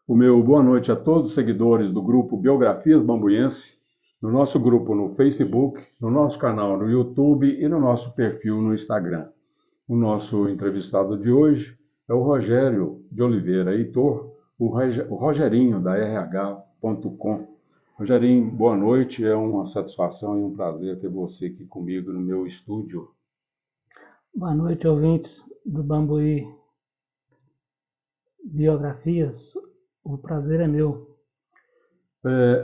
O meu boa noite a todos os seguidores do grupo Biografias Bambuense, no nosso grupo no Facebook, no nosso canal no YouTube e no nosso perfil no Instagram. O nosso entrevistado de hoje é o Rogério de Oliveira Heitor, o Rogerinho da RH.com. Rogerinho, boa noite, é uma satisfação e um prazer ter você aqui comigo no meu estúdio. Boa noite, ouvintes do Bambuí Biografias. O prazer é meu.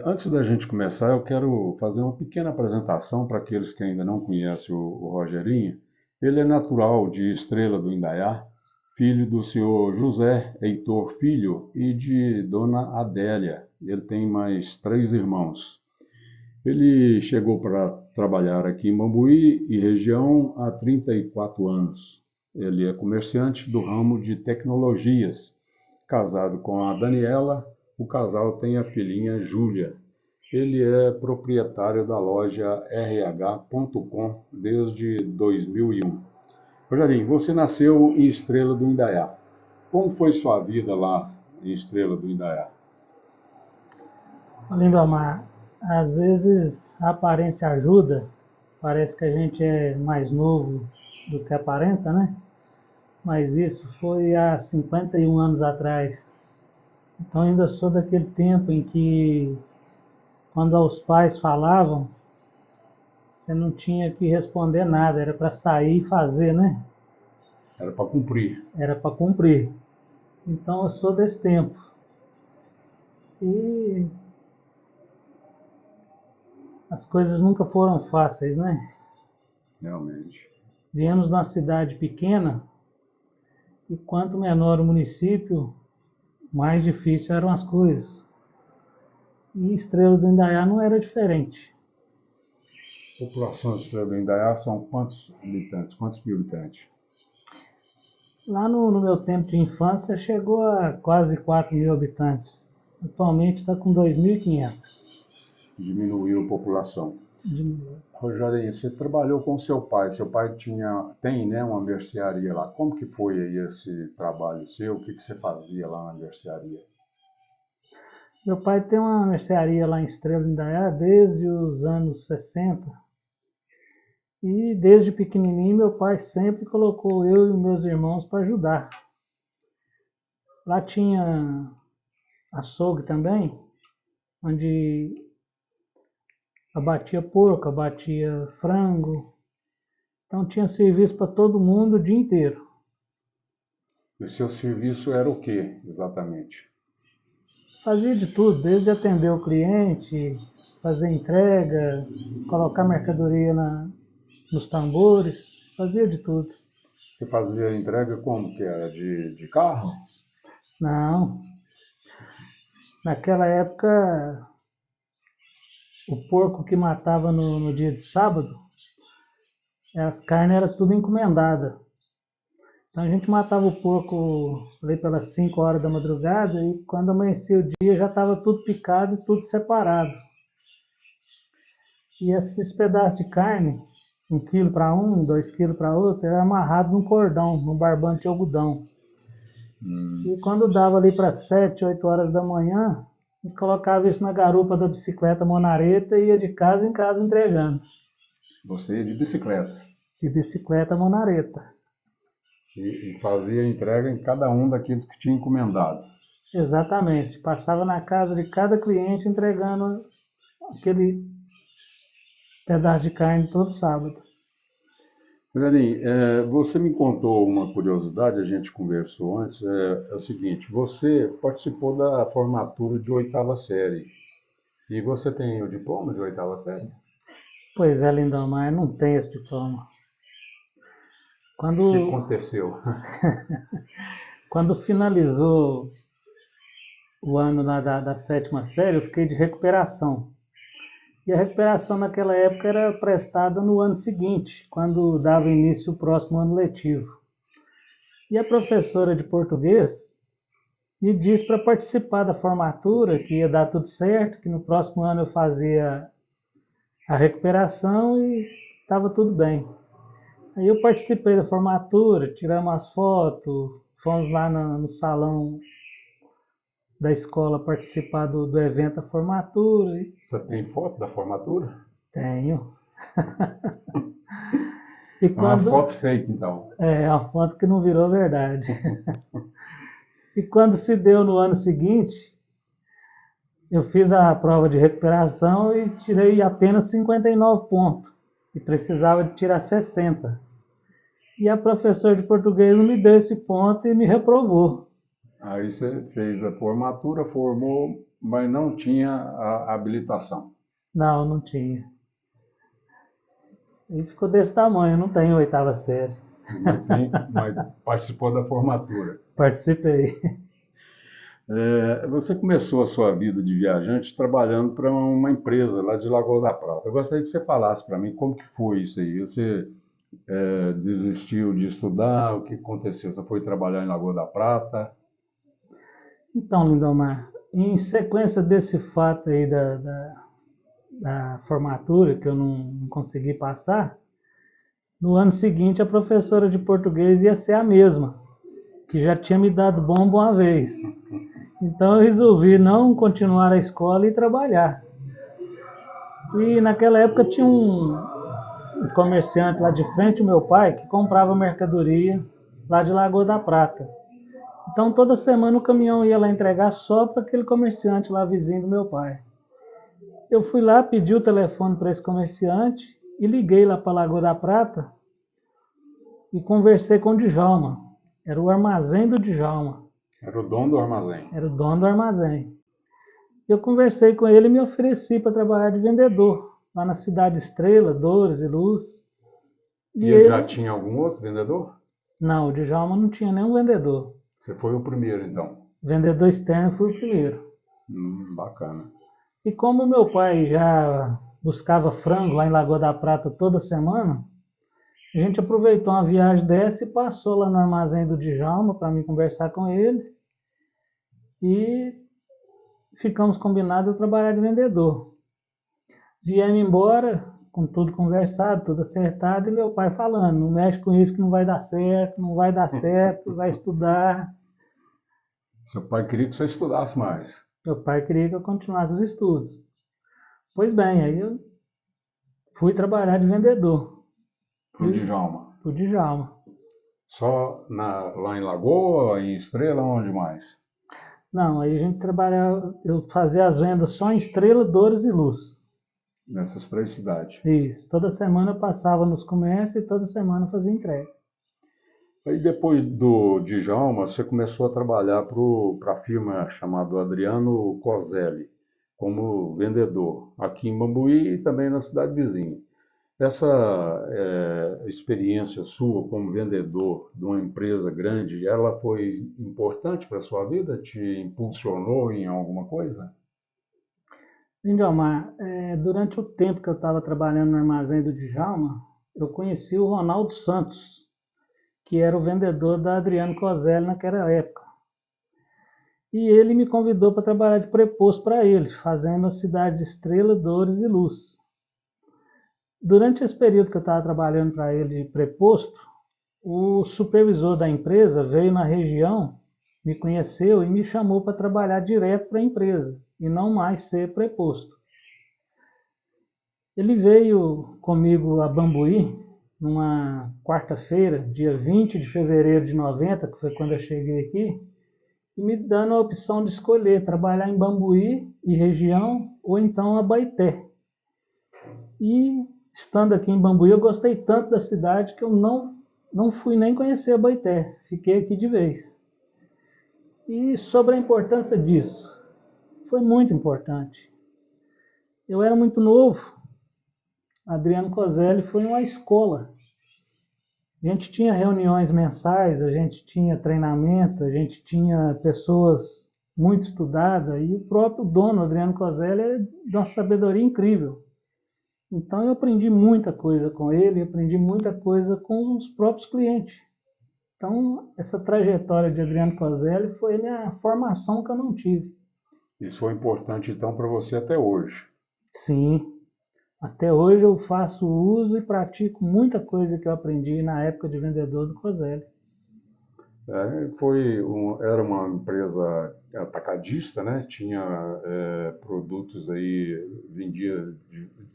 Antes da gente começar, eu quero fazer uma pequena apresentação para aqueles que ainda não conhecem o Rogerinho. Ele é natural de Estrela do Indaiá, filho do senhor José Heitor Filho e de dona Adélia. Ele tem mais 3 irmãos. Ele chegou para trabalhar aqui em Bambuí e região há 34 anos. Ele é comerciante do ramo de tecnologias. Casado com a Daniela, o casal tem a filhinha Júlia. Ele é proprietário da loja RH.com desde 2001. Rogerinho, você nasceu em Estrela do Indaiá. Como foi sua vida lá em Estrela do Indaiá? Lindomar, às vezes a aparência ajuda, parece que a gente é mais novo do que aparenta, né? Mas isso foi há 51 anos atrás. Então ainda sou daquele tempo em que, quando os pais falavam, você não tinha que responder nada, era para sair e fazer, né? Era para cumprir. Era para cumprir. Então eu sou desse tempo. E as coisas nunca foram fáceis, né? Realmente. Viemos de uma cidade pequena e quanto menor o município, mais difícil eram as coisas. E Estrela do Indaiá não era diferente. A população de Estrela do Indaiá são quantos habitantes? Quantos mil habitantes? Lá no meu tempo de infância chegou a quase 4.000 habitantes. Atualmente está com 2.500. Diminuiu a população. Rogério, você trabalhou com seu pai. Seu pai tem, né, uma mercearia lá. Como que foi aí esse trabalho seu? O que você fazia lá na mercearia? Meu pai tem uma mercearia lá em Estrela do Indaiá desde os anos 60. E desde pequenininho meu pai sempre colocou eu e meus irmãos para ajudar. Lá tinha açougue também, onde abatia porco, abatia frango. Então tinha serviço para todo mundo o dia inteiro. E o seu serviço era o que, exatamente? Fazia de tudo, desde atender o cliente, fazer entrega, colocar mercadoria nos tambores, fazia de tudo. Você fazia a entrega como que era? De carro? Não, naquela época o porco que matava no dia de sábado, as carnes eram tudo encomendada. Então a gente matava o porco ali pelas 5 horas da madrugada e quando amanhecia o dia já estava tudo picado e tudo separado. E esses pedaços de carne, 1 quilo para um, 2 quilos para outro, era amarrado num cordão, num barbante de algodão. E quando dava ali para 7, 8 horas da manhã, a gente colocava isso na garupa da bicicleta monareta e ia de casa em casa entregando. Você ia de bicicleta De bicicleta monareta. e fazia a entrega em cada um daqueles que tinha encomendado. Exatamente. Passava na casa de cada cliente entregando aquele pedaço de carne todo sábado. Rogerinho, você me contou uma curiosidade, a gente conversou antes, é o seguinte, você participou da formatura de 8ª série e você tem o diploma de 8ª série? Pois é, lindão, mas não tem esse diploma. O que Quando, aconteceu? quando finalizou o ano lá da sétima série, eu fiquei de recuperação. E a recuperação naquela época era prestada no ano seguinte, quando dava início o próximo ano letivo. E a professora de português me disse para participar da formatura, que ia dar tudo certo, que no próximo ano eu fazia a recuperação e estava tudo bem. Aí eu participei da formatura, tiramos as fotos, fomos lá no salão da escola participar do evento da formatura. Você tem foto da formatura? Tenho. E É uma foto fake, então. É uma foto que não virou verdade. E quando se deu no ano seguinte, eu fiz a prova de recuperação e tirei apenas 59 pontos. E precisava de tirar 60. E a professora de português não me deu esse ponto e me reprovou. Aí você fez a formatura, formou, mas não tinha a habilitação. Não, não tinha. E ficou desse tamanho, não tenho oitava série. Mas participou da formatura. Participei. Você começou a sua vida de viajante trabalhando para uma empresa lá de Lagoa da Prata. Eu gostaria que você falasse para mim como que foi isso aí. Você desistiu de estudar? O que aconteceu? Você foi trabalhar em Lagoa da Prata? Então, Lindomar, em sequência desse fato aí da formatura, que eu não consegui passar, no ano seguinte a professora de português ia ser a mesma, que já tinha me dado bomba uma vez. Então eu resolvi não continuar a escola e trabalhar. E naquela época tinha um comerciante lá de frente ao meu pai que comprava mercadoria lá de Lagoa da Prata. Então toda semana o caminhão ia lá entregar só para aquele comerciante lá vizinho do meu pai. Eu fui lá, pedi o telefone para esse comerciante e liguei lá para Lagoa da Prata e conversei com o Djalma. Era o armazém do Djalma. Era o dono do armazém. Era o dono do armazém. Eu conversei com ele e me ofereci para trabalhar de vendedor lá na Cidade Estrela, Dores e Luz. E ele já tinha algum outro vendedor? Não, o Djalma não tinha nenhum vendedor. Você foi o primeiro, então? Vendedor externo foi o primeiro. Bacana. E como meu pai já buscava frango lá em Lagoa da Prata toda semana, a gente aproveitou uma viagem dessa e passou lá no armazém do Djalma para mim conversar com ele. E ficamos combinados a trabalhar de vendedor. Viemos embora, com tudo conversado, tudo acertado, e meu pai falando, não mexe com isso que não vai dar certo, não vai dar certo, vai estudar. Seu pai queria que você estudasse mais. Meu pai queria que eu continuasse os estudos. Pois bem, aí eu fui trabalhar de vendedor. Pro Djalma. Pro Djalma. Só lá em Lagoa, em Estrela, onde mais? Não, aí a gente trabalhava, eu fazia as vendas só em Estrela, Dores e Luz. Nessas 3 cidades. Isso, toda semana eu passava nos comércios e toda semana eu fazia entrega. Aí depois do Djalma, você começou a trabalhar para a firma chamada Adriano Coselli, como vendedor, aqui em Bambuí e também na cidade vizinha. Essa experiência sua como vendedor de uma empresa grande, ela foi importante para a sua vida? Te impulsionou em alguma coisa? Lindomar, durante o tempo que eu estava trabalhando no armazém do Djalma, eu conheci o Ronaldo Santos, que era o vendedor da Adriano Coselli naquela época. E ele me convidou para trabalhar de preposto para ele, fazendo a cidade de Estrela, Dores e Luz. Durante esse período que eu estava trabalhando para ele de preposto, o supervisor da empresa veio na região, me conheceu e me chamou para trabalhar direto para a empresa e não mais ser preposto. Ele veio comigo a Bambuí numa quarta-feira, dia 20 de fevereiro de 90, que foi quando eu cheguei aqui, e me dando a opção de escolher trabalhar em Bambuí e região ou então Abaeté. E estando aqui em Bambuí, eu gostei tanto da cidade que eu não fui nem conhecer Abaeté, fiquei aqui de vez. E sobre a importância disso, foi muito importante. Eu era muito novo, Adriano Coselli foi uma escola. A gente tinha reuniões mensais, a gente tinha treinamento, a gente tinha pessoas muito estudadas e o próprio dono, Adriano Coselli, é de uma sabedoria incrível. Então eu aprendi muita coisa com ele, aprendi muita coisa com os próprios clientes. Então essa trajetória de Adriano Coselli foi a minha formação que eu não tive. Isso foi importante então para você até hoje. Sim. Até hoje eu faço uso e pratico muita coisa que eu aprendi na época de vendedor do Coselli. Era uma empresa atacadista, né? Tinha produtos aí,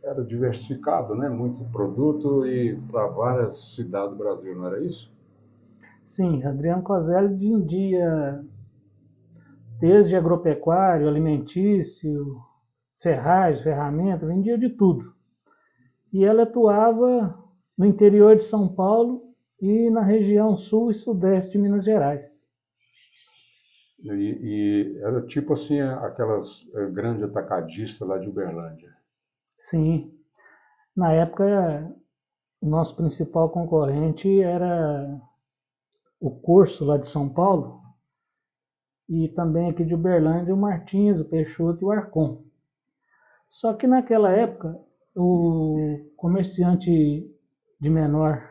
era diversificado, né? Muito produto e para várias cidades do Brasil, não era isso? Sim, Adriano Coselli vendia desde agropecuário, alimentício, ferragem, ferramenta, vendia de tudo. E ela atuava no interior de São Paulo e na região sul e sudeste de Minas Gerais. E era tipo assim, aquelas grandes atacadistas lá de Uberlândia. Sim, na época o nosso principal concorrente era o Corso lá de São Paulo e também aqui de Uberlândia o Martins, o Peixoto e o Arcon. Só que naquela época o comerciante de menor,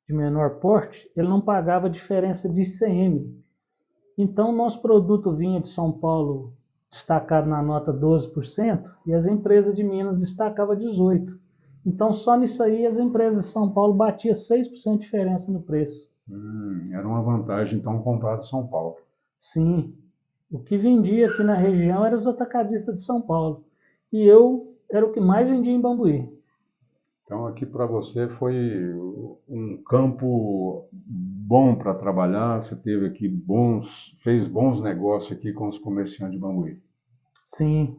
de menor porte, ele não pagava diferença de ICM. Então, o nosso produto vinha de São Paulo destacado na nota 12% e as empresas de Minas destacavam 18%. Então, só nisso aí, as empresas de São Paulo batiam 6% de diferença no preço. Era uma vantagem, então, comprar de São Paulo. Sim, o que vendia aqui na região eram os atacadistas de São Paulo. E eu era o que mais vendia em Bambuí. Então, aqui para você foi um campo bom para trabalhar. Você teve aqui fez bons negócios aqui com os comerciantes de Bambuí. Sim,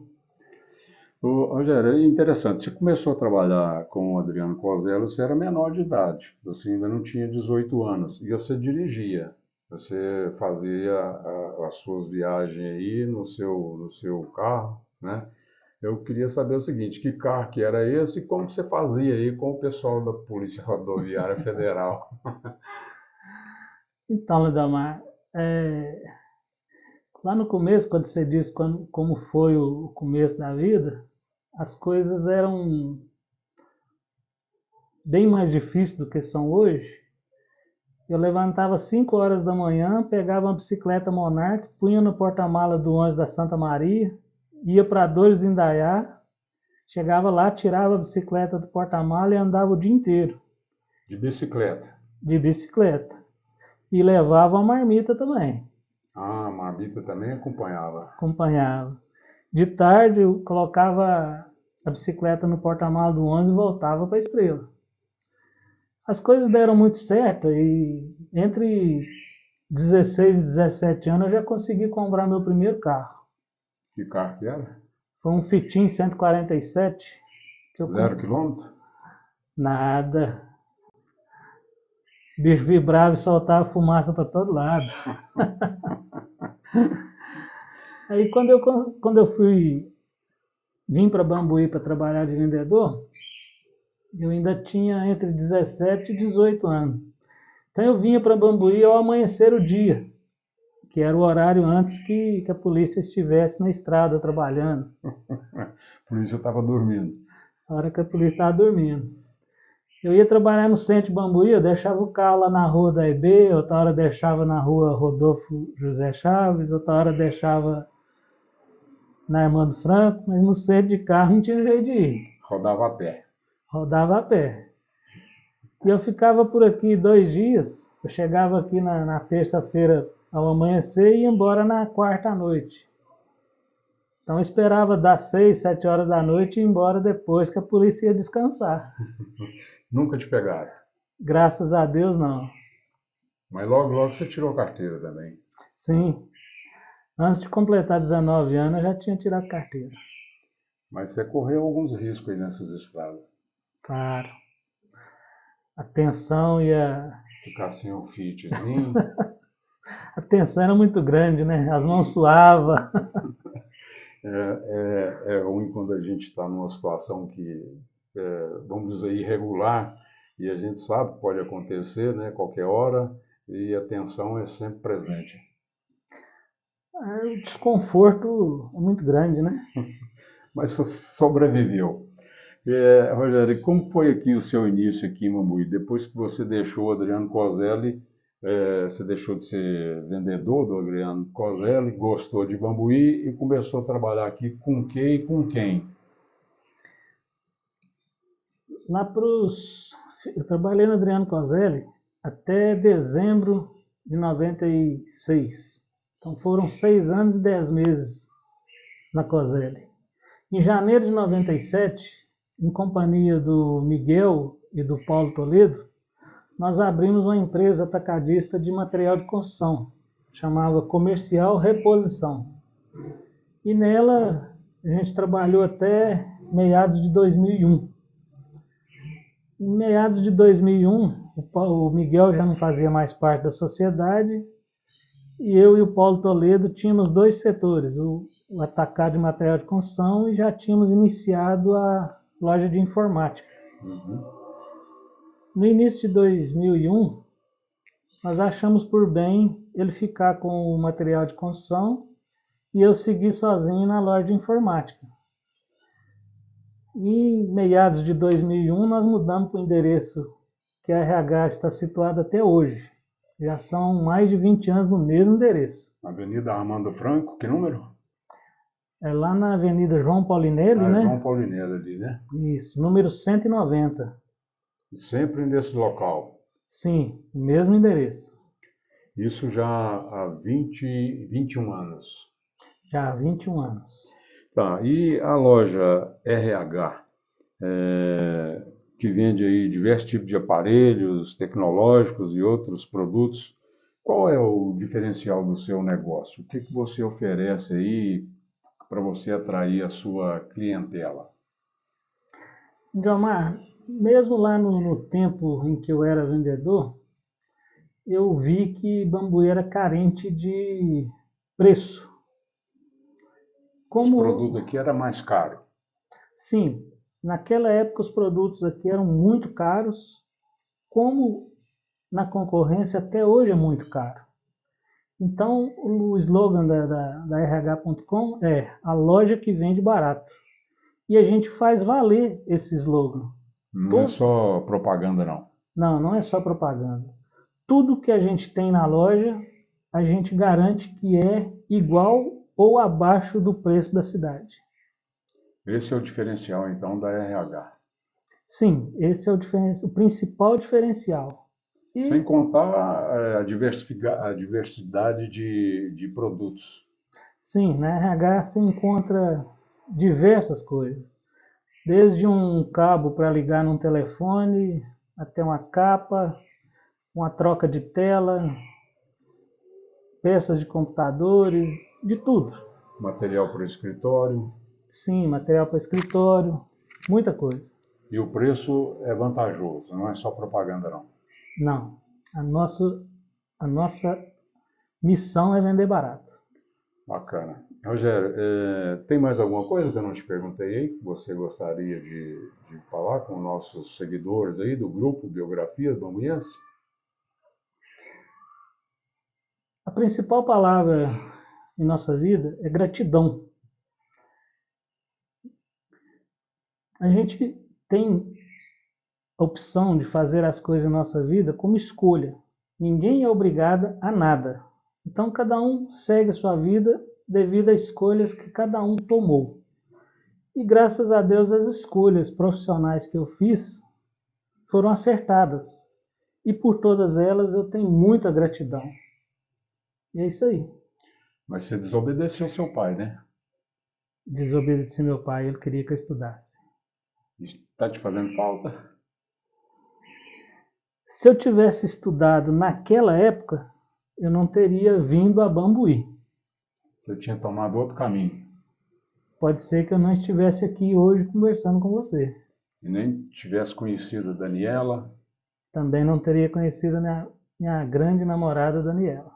Rogério, é interessante. Você começou a trabalhar com o Adriano Cosello, você era menor de idade, você ainda não tinha 18 anos, e você dirigia. Você fazia as suas viagens aí no seu carro, né? Eu queria saber o seguinte, que carro que era esse e como você fazia aí com o pessoal da Polícia Rodoviária Federal? então, Lidamar, lá no começo, quando você disse como foi o começo da vida, as coisas eram bem mais difíceis do que são hoje. Eu levantava 5 horas da manhã, pegava uma bicicleta Monarch, punha no porta-mala do ônibus da Santa Maria, ia para Dores do Indaiá, chegava lá, tirava a bicicleta do porta-mala e andava o dia inteiro De bicicleta. de bicicleta. E levava uma marmita também, Ah, a Marbita também acompanhava. acompanhava. De tarde eu colocava a bicicleta no porta-mala do ônibus e voltava para a Estrela. As coisas deram muito certo e entre 16 e 17 anos eu já consegui comprar meu primeiro carro. Que carro que era? Foi um Fitin 147 que eu 0 km? nada. O bicho vibrava e soltava fumaça para todo lado. Aí quando eu vim para Bambuí para trabalhar de vendedor, eu ainda tinha entre 17 e 18 anos. Então eu vinha para Bambuí ao amanhecer o dia, que era o horário antes que a polícia estivesse na estrada trabalhando, A polícia estava dormindo. a hora que a polícia estava dormindo. Eu ia trabalhar no centro de Bambuí, eu deixava o carro lá na rua da EB, outra hora deixava na rua Rodolfo José Chaves, outra hora deixava na Armando Franco, mas no centro de carro não tinha jeito de ir. Rodava a pé. Rodava a pé. E eu ficava por aqui 2 dias, eu chegava aqui na terça-feira ao amanhecer e ia embora na quarta à noite. Então eu esperava das 6, 7 horas da noite e ir embora depois que a polícia ia descansar. Nunca te pegaram. Graças a Deus, não. Mas logo, logo você tirou carteira também. Sim, antes de completar 19 anos eu já tinha tirado carteira. Mas você correu alguns riscos aí nessas estradas. Claro. A tensão e Ficar sem o fitzinho. a tensão era muito grande, né? As mãos suavam. É ruim quando a gente está numa situação que, vamos dizer, irregular, e a gente sabe que pode acontecer, né, qualquer hora, e a tensão é sempre presente. O desconforto é muito grande, né? Mas você sobreviveu. Rogério, como foi aqui o seu início aqui em Mambuí? Depois que você deixou o Adriano Coselli, você deixou de ser vendedor do Adriano Coselli, gostou de Bambuí e começou a trabalhar aqui com quem e com quem? Lá para os. Eu trabalhei no Adriano Coselli até dezembro de 96. Então foram 6 anos e 10 meses na Coselli. Em janeiro de 97, em companhia do Miguel e do Paulo Toledo, nós abrimos uma empresa atacadista de material de construção, chamava Comercial Reposição. E nela a gente trabalhou até meados de 2001. Em meados de 2001, o Miguel já não fazia mais parte da sociedade e eu e o Paulo Toledo tínhamos dois setores, o atacado de material de construção, e já tínhamos iniciado a loja de informática. No início de 2001, nós achamos por bem ele ficar com o material de construção e eu seguir sozinho na loja de informática. E em meados de 2001, nós mudamos para o endereço que a RH está situada até hoje. Já são mais de 20 anos no mesmo endereço. Avenida Armando Franco, que número? É lá na Avenida João Paulinelli, né? João Paulinelli ali, né? Isso, número 190. Sempre nesse local. Sim, o mesmo endereço. Isso já há 21 anos. Já há 21 anos. Tá, e a loja RH, que vende aí diversos tipos de aparelhos tecnológicos e outros produtos, qual é o diferencial do seu negócio? O que que você oferece aí para você atrair a sua clientela? Guilmar, mesmo lá no tempo em que eu era vendedor, eu vi que Bambuí era carente de preço. Os produtos aqui era mais caro. Sim, naquela época os produtos aqui eram muito caros, como na concorrência até hoje é muito caro. Então o slogan da RH.com é a loja que vende barato. E a gente faz valer esse slogan. Não é só propaganda, não. Não, não é só propaganda. Tudo que a gente tem na loja, a gente garante que é igual ou abaixo do preço da cidade. Esse é o diferencial, então, da RH. Sim, esse é o principal diferencial. E, sem contar a diversidade de produtos. sim, na RH se encontra diversas coisas. Desde um cabo para ligar num telefone, até uma capa, uma troca de tela, peças de computadores, de tudo. Material para o escritório. Sim, material para escritório, muita coisa. E o preço é vantajoso, não é só propaganda, não. Não, a nossa missão é vender barato. Bacana. Rogério, tem mais alguma coisa que eu não te perguntei aí, que você gostaria de falar com nossos seguidores aí do grupo Biografias Bambuiense? A principal palavra em nossa vida é gratidão. A gente tem a opção de fazer as coisas em nossa vida como escolha. Ninguém é obrigado a nada. Então cada um segue a sua vida devido às escolhas que cada um tomou. E graças a Deus as escolhas profissionais que eu fiz foram acertadas. E por todas elas eu tenho muita gratidão. E é isso aí. Mas você desobedeceu seu pai, né? Desobedeci meu pai, ele queria que eu estudasse. Está te fazendo falta? Se eu tivesse estudado naquela época, eu não teria vindo a Bambuí. Você tinha tomado outro caminho. Pode ser que eu não estivesse aqui hoje conversando com você. E nem tivesse conhecido a Daniela. Também não teria conhecido a minha grande namorada Daniela.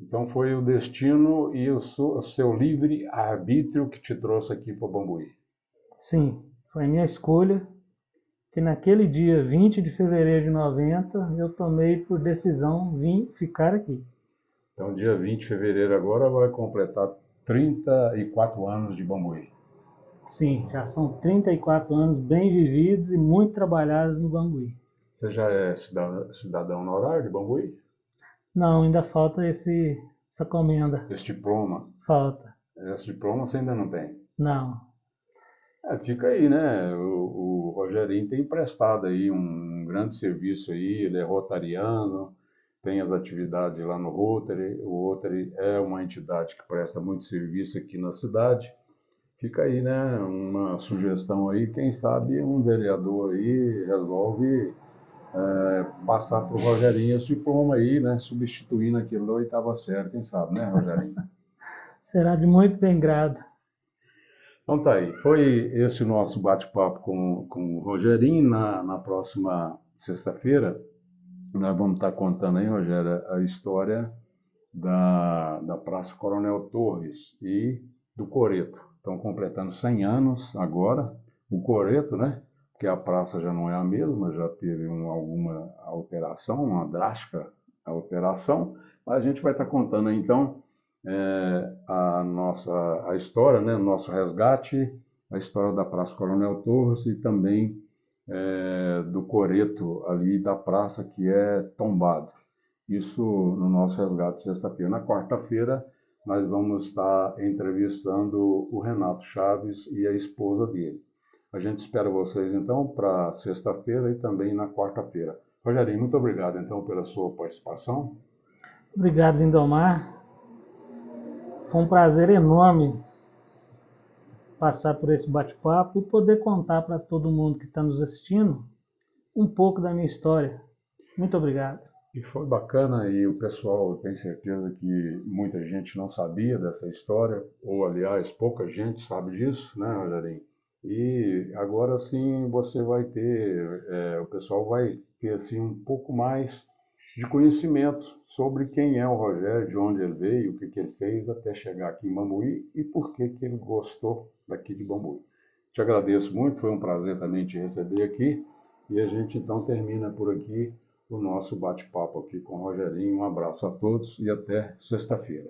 Então foi o destino e o seu livre-arbítrio que te trouxe aqui para Bambuí. Sim, foi a minha escolha que naquele dia 20 de fevereiro de 90 eu tomei por decisão vir ficar aqui. Então dia 20 de fevereiro agora vai completar 34 anos de Bambuí. Sim, já são 34 anos bem vividos e muito trabalhados no Bambuí. Você já é cidadão honorário de Bambuí? Não, ainda falta essa comenda. Esse diploma? Falta. Esse diploma você ainda não tem? Não. Fica aí, né? O Rogerinho tem prestado aí um grande serviço aí, ele é rotariano, tem as atividades lá no Rotary. O Rotary é uma entidade que presta muito serviço aqui na cidade. Fica aí, né, uma sugestão aí, quem sabe um vereador aí resolve passar para o Rogerinho esse diploma aí, né, substituindo aquilo da oitava série, quem sabe, né, Rogerinho? Será de muito bem grado. Então tá aí, foi esse o nosso bate-papo com o Rogerinho. Na próxima sexta-feira, nós vamos estar contando aí, Rogério, a história da Praça Coronel Torres e do Coreto. Estão completando 100 anos agora, o Coreto, né? Porque a praça já não é a mesma, já teve alguma alteração, uma drástica alteração. Mas a gente vai estar contando aí, então, a história, né? O nosso resgate, a história da Praça Coronel Torres e também do Coreto ali da praça que é tombado. Isso no nosso resgate sexta-feira. Na quarta-feira, nós vamos estar entrevistando o Renato Chaves e a esposa dele. A gente espera vocês, então, para sexta-feira e também na quarta-feira. Rogerinho, muito obrigado, então, pela sua participação. Obrigado, Lindomar. Foi um prazer enorme passar por esse bate-papo e poder contar para todo mundo que está nos assistindo um pouco da minha história. Muito obrigado. E foi bacana, e o pessoal, eu tenho certeza que muita gente não sabia dessa história, ou aliás, pouca gente sabe disso, né, Rogerinho? E agora sim você vai ter, o pessoal vai ter assim um pouco mais de conhecimento sobre quem é o Rogério, de onde ele veio, o que, que ele fez até chegar aqui em Bambuí e por que, que ele gostou daqui de Bambuí. Te agradeço muito, foi um prazer também te receber aqui, e a gente então termina por aqui o nosso bate-papo aqui com o Rogerinho. Um abraço a todos e até sexta-feira.